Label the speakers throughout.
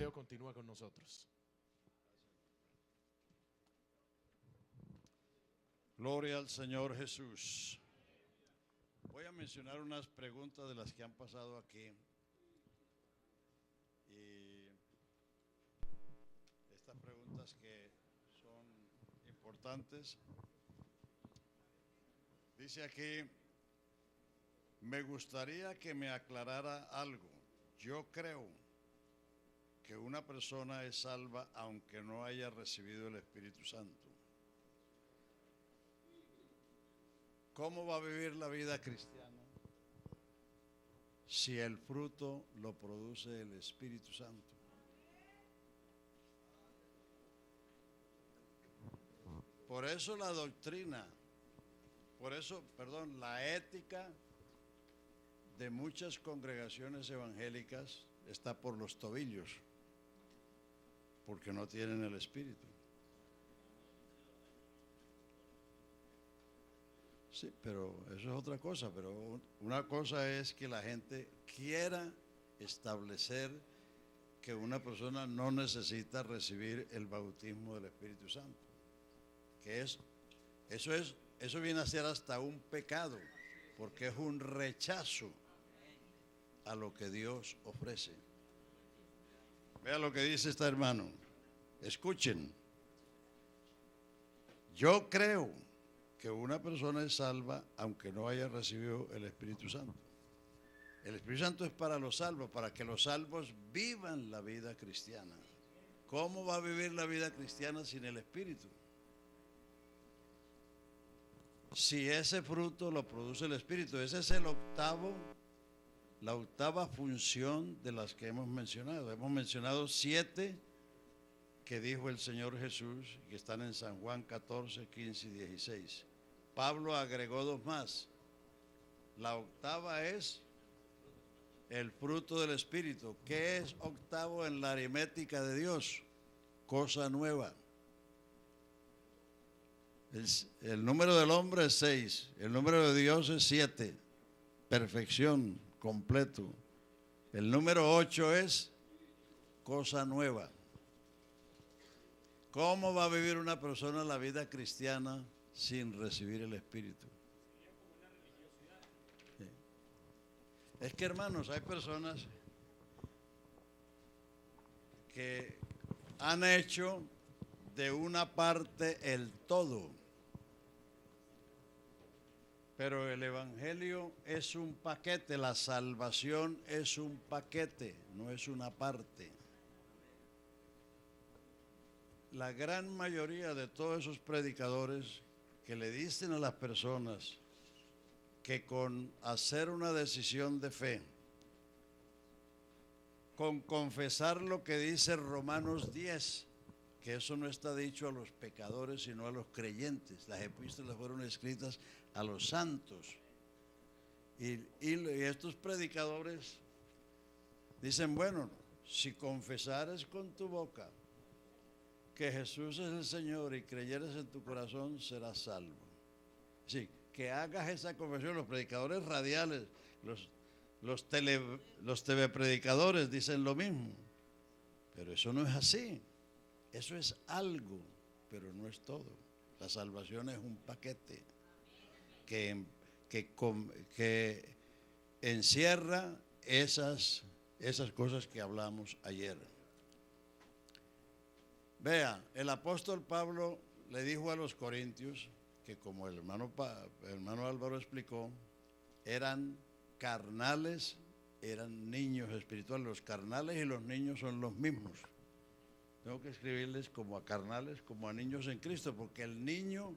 Speaker 1: Eliseo continúa con nosotros.
Speaker 2: Gloria al Señor Jesús. Voy a mencionar unas preguntas de las que han pasado aquí. Y estas preguntas que son importantes. Dice aquí, me gustaría que me aclarara algo. Yo creo que una persona es salva aunque no haya recibido el Espíritu Santo. ¿Cómo va a vivir la vida cristiana si el fruto lo produce el Espíritu Santo? Por eso la doctrina, la ética de muchas congregaciones evangélicas está por los tobillos, porque no tienen el Espíritu. Sí, pero eso es otra cosa. Pero una cosa es que la gente quiera establecer que una persona no necesita recibir el bautismo del Espíritu Santo. Eso viene a ser hasta un pecado, porque es un rechazo a lo que Dios ofrece. Vea lo que dice este hermano. Escuchen. Yo creo que una persona es salva aunque no haya recibido el Espíritu Santo. El Espíritu Santo es para los salvos, para que los salvos vivan la vida cristiana. ¿Cómo va a vivir la vida cristiana sin el Espíritu? Si ese fruto lo produce el Espíritu, ese es la octava función de las que hemos mencionado. Hemos mencionado 7 que dijo el Señor Jesús, que están en San Juan 14, 15 y 16. Pablo agregó 2 más. La octava es el fruto del Espíritu. ¿Qué es octavo en la aritmética de Dios? Cosa nueva. El número del hombre es 6, el número de Dios es 7, perfección, completo. El número 8 es cosa nueva. ¿Cómo va a vivir una persona la vida cristiana sin recibir el Espíritu? Sí. Es que, hermanos, hay personas que han hecho de una parte el todo. Pero el Evangelio es un paquete, la salvación es un paquete, no es una parte. La gran mayoría de todos esos predicadores que le dicen a las personas que con hacer una decisión de fe, con confesar lo que dice Romanos 10, que eso no está dicho a los pecadores sino a los creyentes. Las epístolas fueron escritas a los santos. Y estos predicadores dicen, bueno, si confesares con tu boca que Jesús es el Señor y creyeres en tu corazón, serás salvo. Sí, que hagas esa confesión. Los predicadores radiales, los telepredicadores dicen lo mismo. Pero eso no es así. Eso es algo, pero no es todo. La salvación es un paquete que encierra esas cosas que hablamos ayer. Vea, el apóstol Pablo le dijo a los corintios que, como el hermano Álvaro explicó, eran carnales, eran niños espirituales. Los carnales y los niños son los mismos. Tengo que escribirles como a carnales, como a niños en Cristo, porque el niño,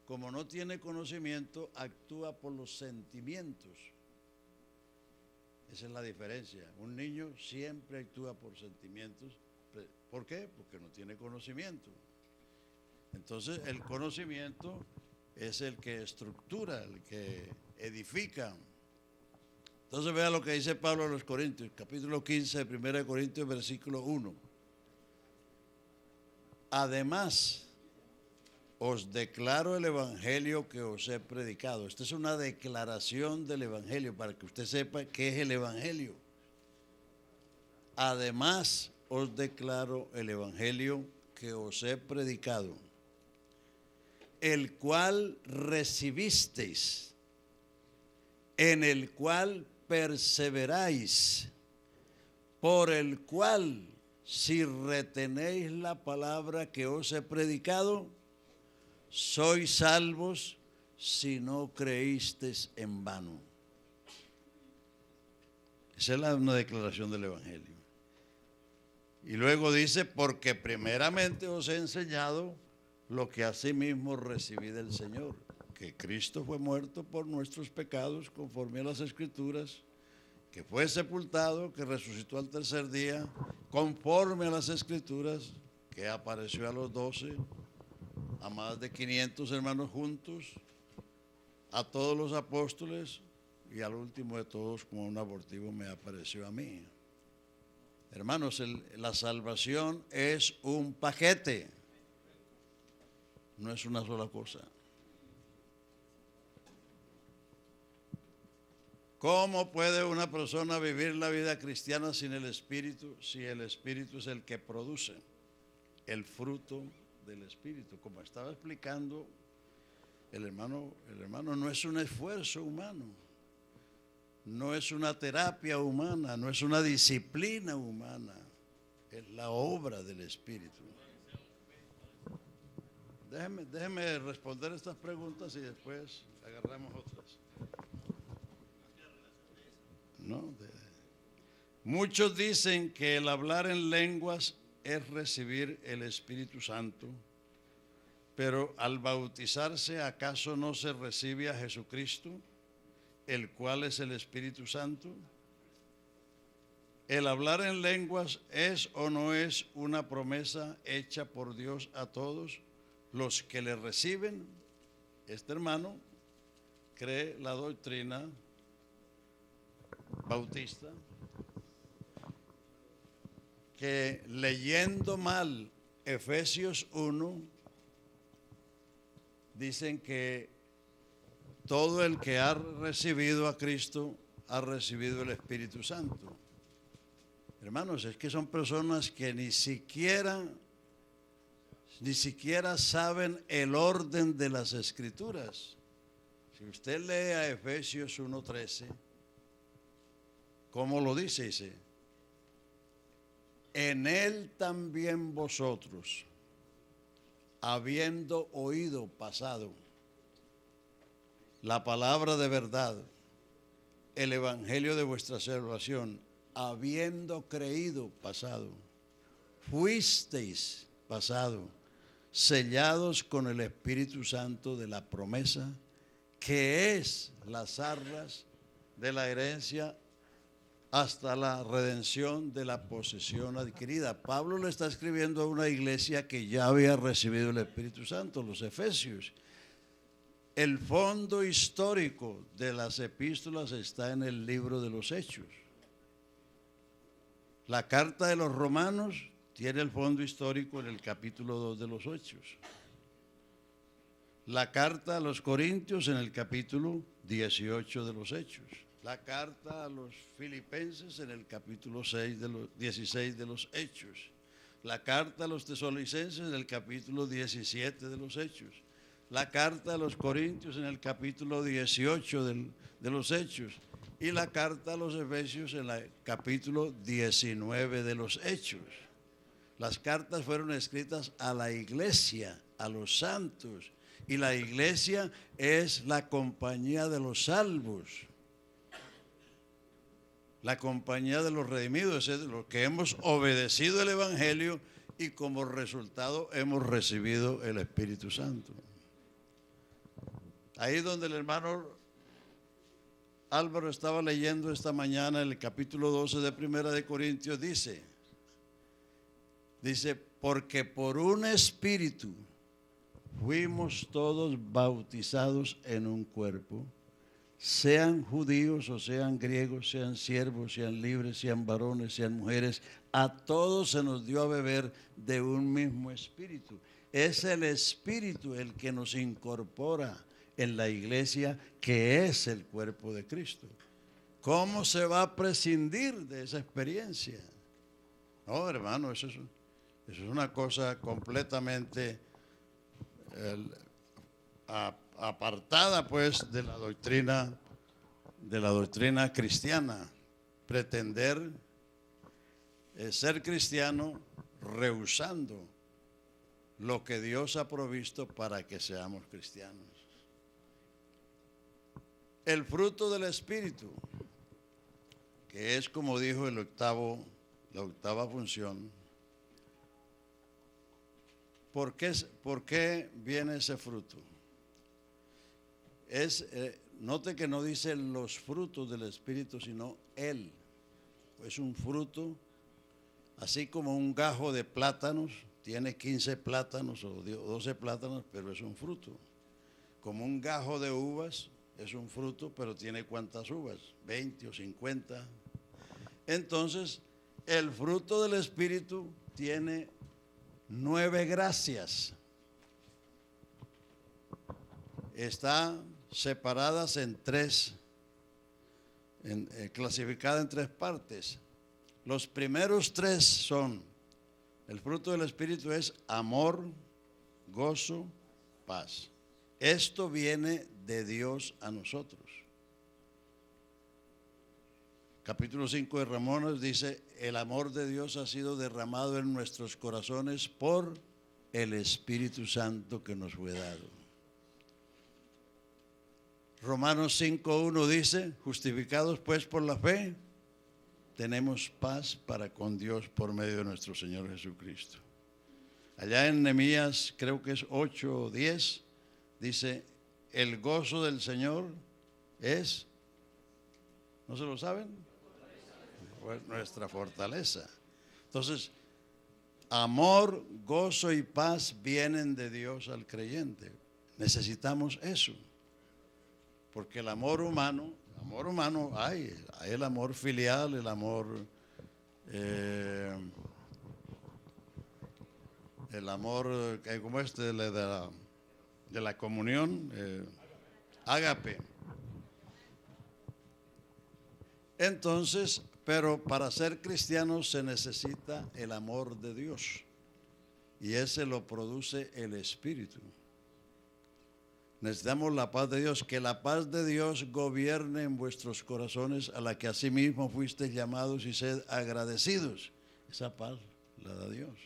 Speaker 2: como no tiene conocimiento, actúa por los sentimientos. Esa es la diferencia. Un niño siempre actúa por sentimientos. ¿Por qué? Porque no tiene conocimiento. Entonces, el conocimiento es el que estructura, el que edifica. Entonces, vea lo que dice Pablo a los Corintios, capítulo 15 de 1 Corintios, versículo 1. Además, os declaro el evangelio que os he predicado. Esta es una declaración del evangelio para que usted sepa qué es el evangelio. Además, os declaro el evangelio que os he predicado, el cual recibisteis, en el cual perseveráis, por el cual, si retenéis la palabra que os he predicado, sois salvos si no creísteis en vano. Esa es una declaración del evangelio. Y luego dice, porque primeramente os he enseñado lo que asimismo recibí del Señor, que Cristo fue muerto por nuestros pecados conforme a las Escrituras, que fue sepultado, que resucitó al tercer día, conforme a las Escrituras, que apareció a los 12, a más de 500 hermanos juntos, a todos los apóstoles, y al último de todos, como un abortivo, me apareció a mí. Hermanos, la salvación es un paquete, no es una sola cosa. ¿Cómo puede una persona vivir la vida cristiana sin el Espíritu, si el Espíritu es el que produce el fruto del Espíritu? Como estaba explicando el hermano, no es un esfuerzo humano, no es una terapia humana, no es una disciplina humana, es la obra del Espíritu. Déjeme responder estas preguntas y después agarramos otras. ¿No? Muchos dicen que el hablar en lenguas es recibir el Espíritu Santo, pero al bautizarse, ¿acaso no se recibe a Jesucristo, el cual es el Espíritu Santo? ¿El hablar en lenguas es o no es una promesa hecha por Dios a todos los que le reciben? Este hermano cree la doctrina bautista, que leyendo mal Efesios 1, dicen que todo el que ha recibido a Cristo ha recibido el Espíritu Santo. Hermanos, es que son personas que ni siquiera saben el orden de las Escrituras. Si usted lee a Efesios 1:13, ¿cómo lo dice? Dice, en él también vosotros, habiendo oído pasado la palabra de verdad, el evangelio de vuestra salvación, habiendo creído pasado, fuisteis pasado, sellados con el Espíritu Santo de la promesa, que es las arras de la herencia hasta la redención de la posesión adquirida. Pablo le está escribiendo a una iglesia que ya había recibido el Espíritu Santo, los Efesios. El fondo histórico de las epístolas está en el libro de los Hechos. La carta de los Romanos tiene el fondo histórico en el capítulo 2 de los Hechos. La carta a los Corintios en el capítulo 18 de los Hechos. La carta a los Filipenses en el capítulo 16 de los Hechos. La carta a los Tesalonicenses en el capítulo 17 de los Hechos. La carta a los Corintios en el capítulo 18 de los Hechos. Y la carta a los Efesios en el capítulo 19 de los Hechos. Las cartas fueron escritas a la iglesia, a los santos. Y la iglesia es la compañía de los salvos, la compañía de los redimidos, es decir, los que hemos obedecido el evangelio y como resultado hemos recibido el Espíritu Santo. Ahí donde el hermano Álvaro estaba leyendo esta mañana el capítulo 12 de Primera de Corintios, dice, porque por un espíritu fuimos todos bautizados en un cuerpo, sean judíos o sean griegos, sean siervos, sean libres, sean varones, sean mujeres, a todos se nos dio a beber de un mismo espíritu. Es el Espíritu el que nos incorpora en la iglesia, que es el cuerpo de Cristo. ¿Cómo se va a prescindir de esa experiencia? No, hermano, eso es una cosa completamente apartada, pues, de la doctrina cristiana. Pretender ser cristiano rehusando lo que Dios ha provisto para que seamos cristianos. El fruto del Espíritu, que es, como dijo la octava función. ¿Por qué viene ese fruto? Note que no dice los frutos del Espíritu, sino Él. Es un fruto, así como un gajo de plátanos, tiene 15 plátanos o 12 plátanos, pero es un fruto. Como un gajo de uvas, es un fruto, pero tiene ¿cuántas uvas? 20 o 50. Entonces, el fruto del Espíritu tiene 9 gracias. Está separadas en 3, clasificada en 3 partes. Los primeros 3 son, el fruto del Espíritu es amor, gozo, paz. Esto viene de Dios a nosotros. Capítulo 5 de Romanos dice, el amor de Dios ha sido derramado en nuestros corazones por el Espíritu Santo que nos fue dado. Romanos 5:1 dice, justificados pues por la fe, tenemos paz para con Dios por medio de nuestro Señor Jesucristo. Allá en Nehemías, creo que es 8 o 10, dice, el gozo del Señor es, ¿no se lo saben? Pues nuestra fortaleza. Entonces, amor, gozo y paz vienen de Dios al creyente. Necesitamos eso. Porque el amor humano hay el amor filial, el amor como de la comunión, ágape. Entonces, pero para ser cristiano se necesita el amor de Dios, y ese lo produce el Espíritu. Necesitamos la paz de Dios, que la paz de Dios gobierne en vuestros corazones, a la que asimismo fuisteis llamados, y sed agradecidos. Esa paz la da Dios.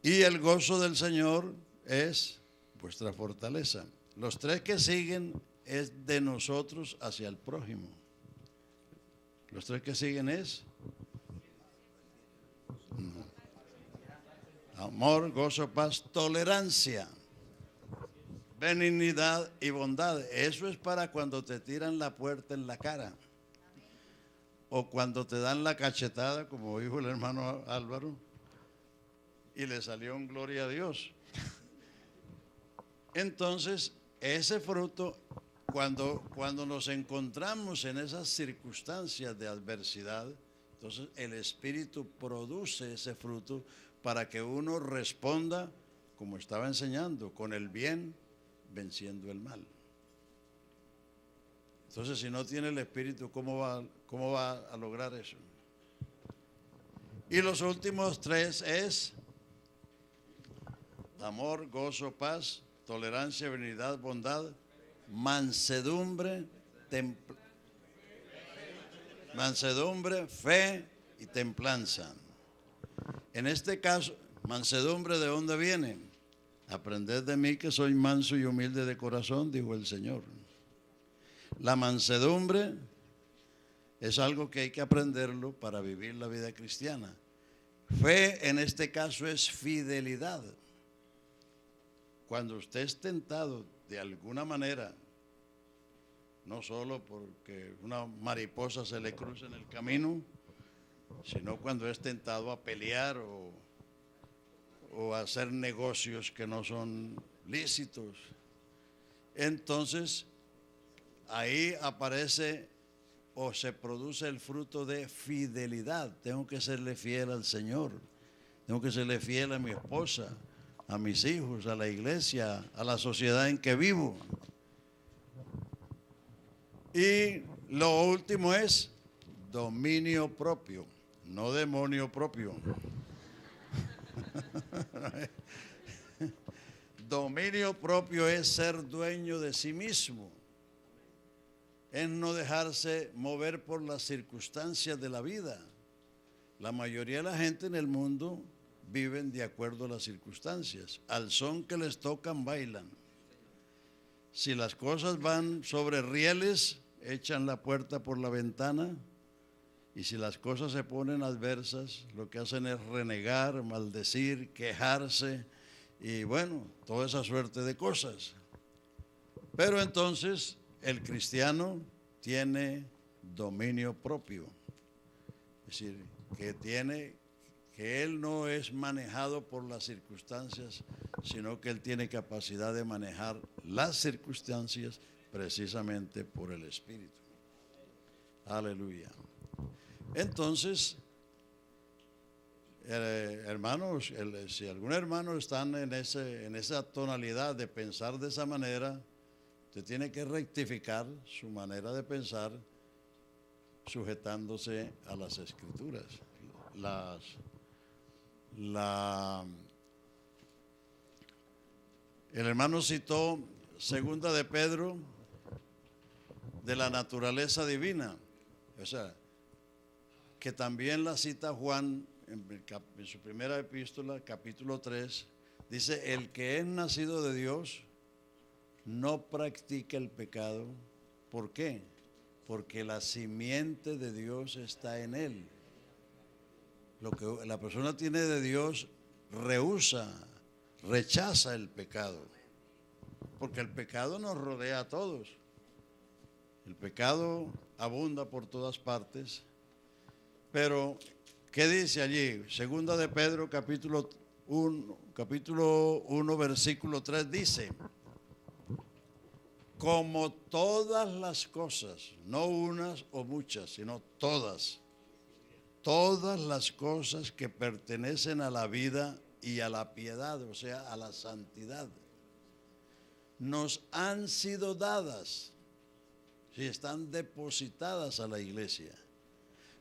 Speaker 2: Y el gozo del Señor es vuestra fortaleza. Los 3 que siguen es de nosotros hacia el prójimo. Los 3 que siguen es amor, gozo, paz, tolerancia, benignidad y bondad. Eso es para cuando te tiran la puerta en la cara o cuando te dan la cachetada, como dijo el hermano Álvaro, y le salió un gloria a Dios. Entonces, ese fruto, cuando nos encontramos en esas circunstancias de adversidad, entonces el Espíritu produce ese fruto para que uno responda, como estaba enseñando, con el bien venciendo el mal. Entonces, si no tiene el Espíritu, ¿cómo va a lograr eso? Y los últimos 3 es amor, gozo, paz, tolerancia, benignidad, bondad, mansedumbre, fe y templanza. En este caso, mansedumbre, ¿de dónde viene? Aprended de mí que soy manso y humilde de corazón, dijo el Señor. La mansedumbre es algo que hay que aprenderlo para vivir la vida cristiana. Fe en este caso es fidelidad. Cuando usted es tentado de alguna manera, no solo porque una mariposa se le cruza en el camino, sino cuando es tentado a pelear o a hacer negocios que no son lícitos, entonces ahí aparece o se produce el fruto de fidelidad. Tengo que serle fiel al Señor, tengo que serle fiel a mi esposa, a mis hijos, a la iglesia, a la sociedad en que vivo. Y lo último es dominio propio. no demonio propio. Dominio propio es ser dueño de sí mismo, es no dejarse mover por las circunstancias de la vida. La mayoría de la gente en el mundo viven de acuerdo a las circunstancias. Al son que les tocan, bailan. Si las cosas van sobre rieles, echan la puerta por la ventana. Y si las cosas se ponen adversas, lo que hacen es renegar, maldecir, quejarse y bueno, toda esa suerte de cosas. Pero entonces el cristiano tiene dominio propio. Es decir, que él no es manejado por las circunstancias, sino que él tiene capacidad de manejar las circunstancias precisamente por el Espíritu. Aleluya. Entonces, hermanos, si algún hermano está en esa tonalidad de pensar de esa manera, usted tiene que rectificar su manera de pensar sujetándose a las Escrituras. El hermano citó 2 de Pedro de la naturaleza divina, o sea, que también la cita Juan en su primera epístola, capítulo 3, dice: el que es nacido de Dios no practica el pecado. ¿Por qué? Porque la simiente de Dios está en él. Lo que la persona tiene de Dios rechaza el pecado, porque el pecado nos rodea a todos. El pecado abunda por todas partes. Pero, ¿qué dice allí? 2 de Pedro, capítulo 1, versículo 3, dice: como todas las cosas, no unas o muchas, sino todas las cosas que pertenecen a la vida y a la piedad, o sea, a la santidad, nos han sido dadas, si están depositadas a la iglesia.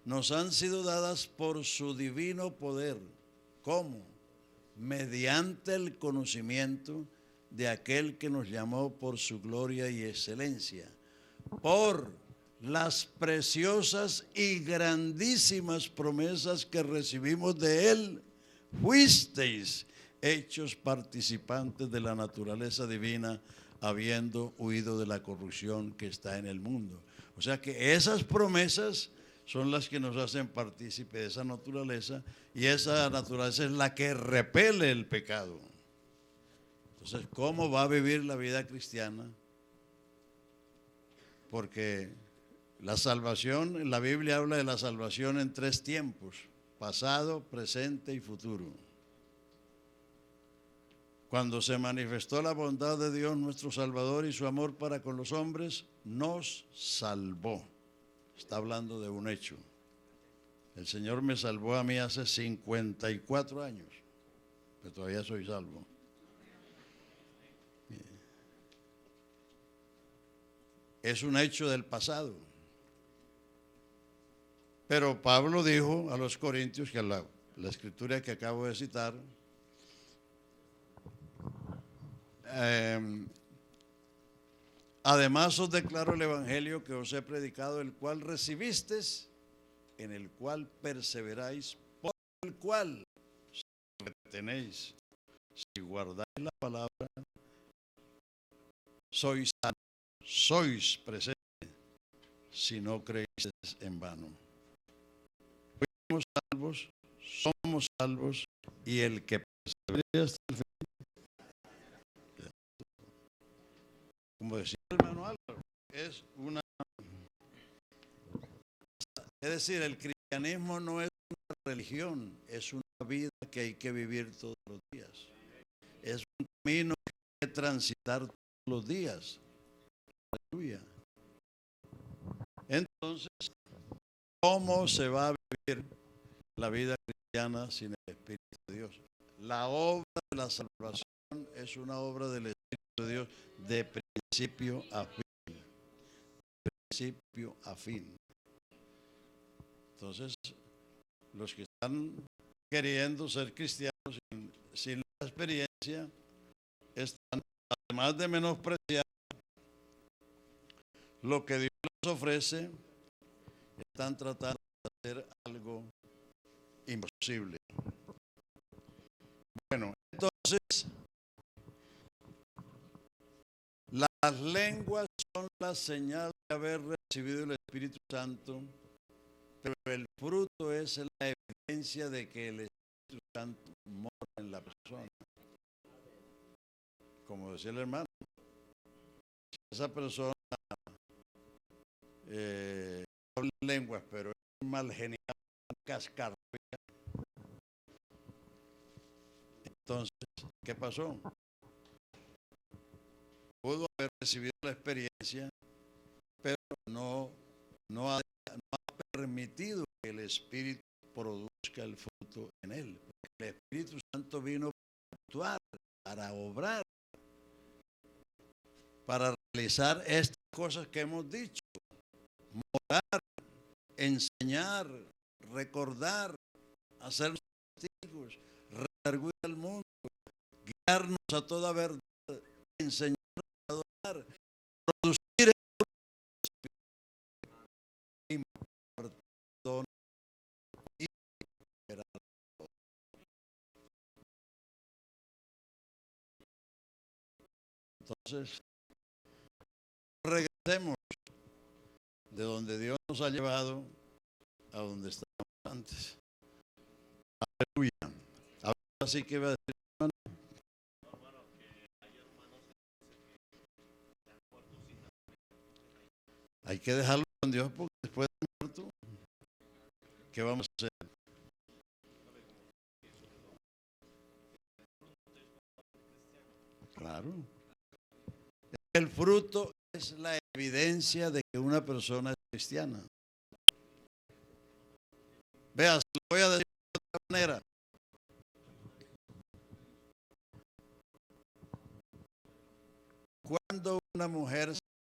Speaker 2: Nos han sido dadas por su divino poder. ¿Cómo? Mediante el conocimiento de aquel que nos llamó por su gloria y excelencia, por las preciosas y grandísimas promesas que recibimos de él, fuisteis hechos participantes de la naturaleza divina, habiendo huido de la corrupción que está en el mundo. O sea que esas promesas son las que nos hacen partícipe de esa naturaleza, y esa naturaleza es la que repele el pecado. Entonces, ¿cómo va a vivir la vida cristiana? Porque la salvación, la Biblia habla de la salvación en 3 tiempos: pasado, presente y futuro. Cuando se manifestó la bondad de Dios nuestro Salvador y su amor para con los hombres, nos salvó. Está hablando de un hecho. El Señor me salvó a mí hace 54 años, pero todavía soy salvo. Es un hecho del pasado. Pero Pablo dijo a los corintios, que la escritura que acabo de citar, además os declaro el evangelio que os he predicado, el cual recibisteis, en el cual perseveráis, por el cual retenéis. Si guardáis la palabra, sois salvos. Sois presentes, si no creéis en vano. Somos salvos, y el que persevera hasta el fin, como decía el hermano Álvaro, es decir, el cristianismo no es una religión, es una vida que hay que vivir todos los días. Es un camino que hay que transitar todos los días. Aleluya. Entonces, ¿cómo se va a vivir la vida cristiana sin el Espíritu de Dios? La obra de la salvación es una obra del Espíritu de Dios de principio a fin. De principio a fin. Entonces, los que están queriendo ser cristianos sin la experiencia, están, además de menospreciar lo que Dios les ofrece, están tratando de hacer algo imposible. Bueno, entonces, las lenguas son la señal de haber recibido el Espíritu Santo, pero el fruto es la evidencia de que el Espíritu Santo mora en la persona. Como decía el hermano, si esa persona habla lenguas, pero es mal genial, cascarón, entonces, ¿qué pasó? Pudo haber recibido la experiencia, pero no ha permitido que el Espíritu produzca el fruto en él. El Espíritu Santo vino para actuar, para obrar, para realizar estas cosas que hemos dicho: morar, enseñar, recordar, hacer testigos, redarguir al mundo, guiarnos a toda verdad, enseñar a adorar, producir perdón y esperar. Entonces, regresemos de donde Dios nos ha llevado a donde estábamos antes. Aleluya. Ahora sí que va a decir, hermano. Hay que dejarlo con Dios, porque después de muerto, ¿qué vamos a hacer? Claro. El fruto es la evidencia de que una persona es cristiana. Vea, se lo voy a decir de otra manera. Cuando una mujer se